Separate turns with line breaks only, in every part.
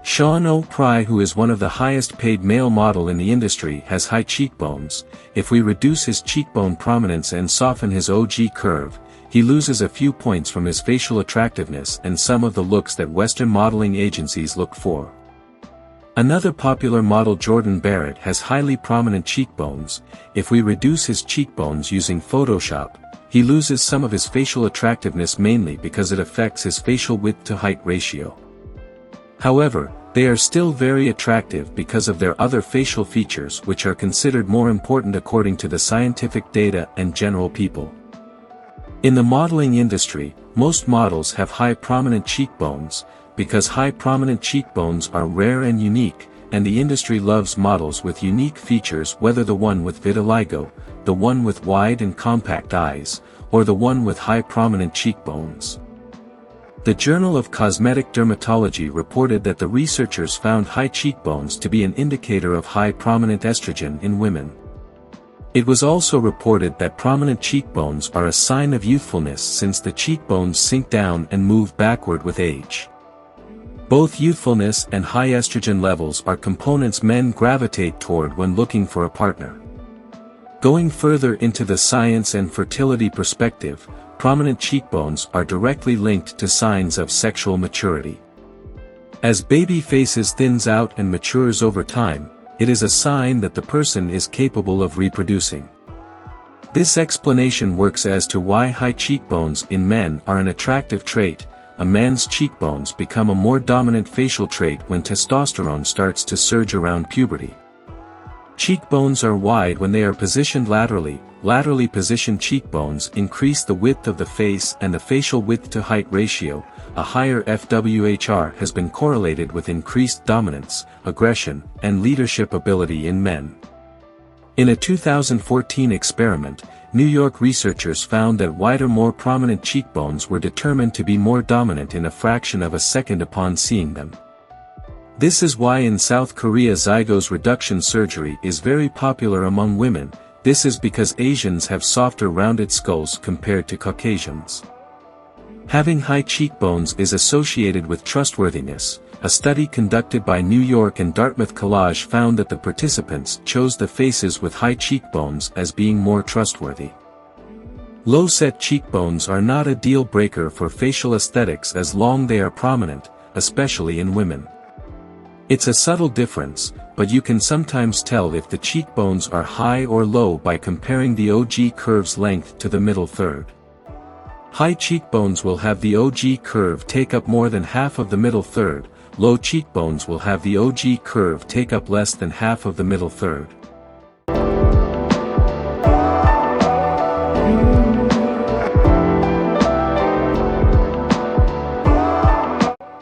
Sean O'Prye, who is one of the highest paid male model in the industry, has high cheekbones. If we reduce his cheekbone prominence and soften his OG curve, he loses a few points from his facial attractiveness and some of the looks that Western modeling agencies look for. Another popular model, Jordan Barrett, has highly prominent cheekbones. If we reduce his cheekbones using Photoshop, he loses some of his facial attractiveness, mainly because it affects his facial width to height ratio. However, they are still very attractive because of their other facial features, which are considered more important according to the scientific data and general people. In the modeling industry, most models have high prominent cheekbones, because high prominent cheekbones are rare and unique, and the industry loves models with unique features, whether the one with vitiligo, the one with wide and compact eyes, or the one with high prominent cheekbones. The Journal of Cosmetic Dermatology reported that the researchers found high cheekbones to be an indicator of high prominent estrogen in women. It was also reported that prominent cheekbones are a sign of youthfulness, since the cheekbones sink down and move backward with age. Both youthfulness and high estrogen levels are components men gravitate toward when looking for a partner. Going further into the science and fertility perspective, prominent cheekbones are directly linked to signs of sexual maturity. As baby faces thins out and matures over time, it is a sign that the person is capable of reproducing. This explanation works as to why high cheekbones in men are an attractive trait. A man's cheekbones become a more dominant facial trait when testosterone starts to surge around puberty. Cheekbones are wide when they are positioned laterally. Laterally positioned cheekbones increase the width of the face and the facial width to height ratio. A higher FWHR has been correlated with increased dominance, aggression, and leadership ability in men. In a 2014 experiment, New York researchers found that wider, more prominent cheekbones were determined to be more dominant in a fraction of a second upon seeing them. This is why in South Korea zygos reduction surgery is very popular among women. This is because Asians have softer rounded skulls compared to Caucasians. Having high cheekbones is associated with trustworthiness. A study conducted by New York and Dartmouth College found that the participants chose the faces with high cheekbones as being more trustworthy. Low-set cheekbones are not a deal breaker for facial aesthetics as long as they are prominent, especially in women. It's a subtle difference, but you can sometimes tell if the cheekbones are high or low by comparing the OG curve's length to the middle third. High cheekbones will have the OG curve take up more than half of the middle third. Low cheekbones will have the OG curve take up less than half of the middle third.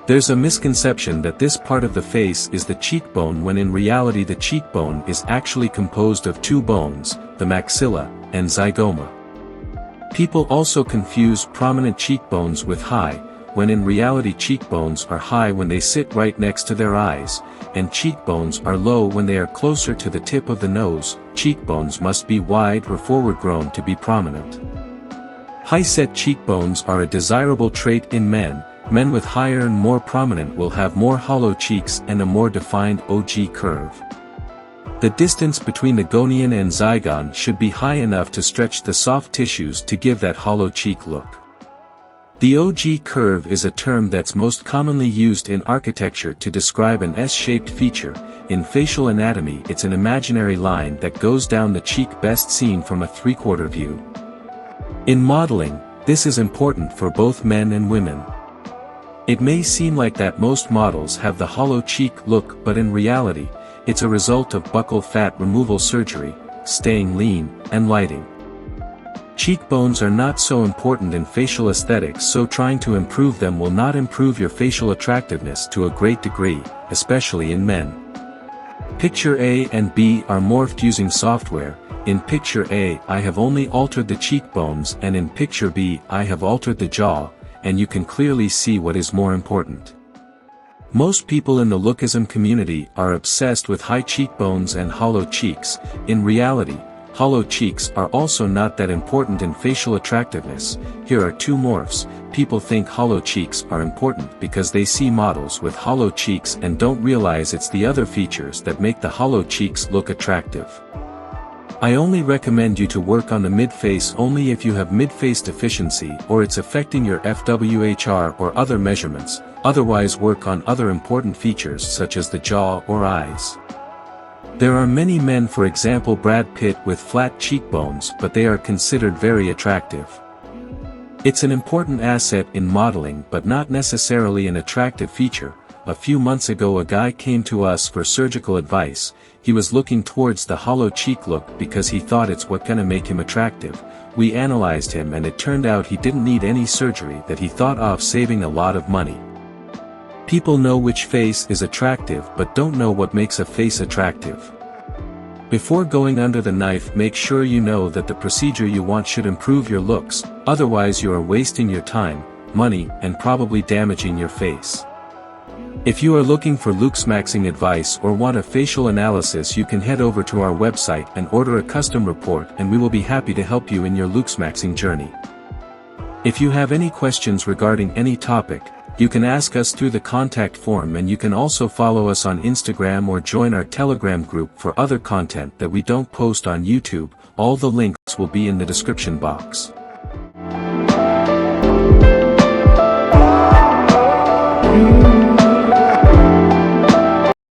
There's a misconception that this part of the face is the cheekbone, when in reality the cheekbone is actually composed of two bones, the maxilla and zygoma. People also confuse prominent cheekbones with high, when in reality cheekbones are high when they sit right next to their eyes, and cheekbones are low when they are closer to the tip of the nose. Cheekbones must be wide or forward grown to be prominent. High-set cheekbones are a desirable trait in men. Men with higher and more prominent will have more hollow cheeks and a more defined OG curve. The distance between the gonian and zygon should be high enough to stretch the soft tissues to give that hollow cheek look. The OG curve is a term that's most commonly used in architecture to describe an S-shaped feature. In facial anatomy, it's an imaginary line that goes down the cheek, best seen from a three-quarter view. In modeling, this is important for both men and women. It may seem like that most models have the hollow cheek look, but in reality, it's a result of buccal fat removal surgery, staying lean, and lighting. Cheekbones are not so important in facial aesthetics, so trying to improve them will not improve your facial attractiveness to a great degree, especially in men. Picture A and B are morphed using software. In picture A, I have only altered the cheekbones, and in picture B, I have altered the jaw, and you can clearly see what is more important. Most people in the lookism community are obsessed with high cheekbones and hollow cheeks. In reality, hollow cheeks are also not that important in facial attractiveness. Here are two morphs. People think hollow cheeks are important because they see models with hollow cheeks and don't realize it's the other features that make the hollow cheeks look attractive. I only recommend you to work on the mid-face only if you have mid-face deficiency or it's affecting your FWHR or other measurements, otherwise work on other important features such as the jaw or eyes. There are many men, for example Brad Pitt, with flat cheekbones, but they are considered very attractive. It's an important asset in modeling but not necessarily an attractive feature. A few months ago a guy came to us for surgical advice. He was looking towards the hollow cheek look because he thought it's what gonna make him attractive. We analyzed him and it turned out he didn't need any surgery, that he thought of saving a lot of money. People know which face is attractive but don't know what makes a face attractive. Before going under the knife, make sure you know that the procedure you want should improve your looks, otherwise you are wasting your time, money, and probably damaging your face. If you are looking for looksmaxing advice or want a facial analysis, you can head over to our website and order a custom report and we will be happy to help you in your looksmaxing journey. If you have any questions regarding any topic, you can ask us through the contact form, and you can also follow us on Instagram or join our Telegram group for other content that we don't post on YouTube. All the links will be in the description box.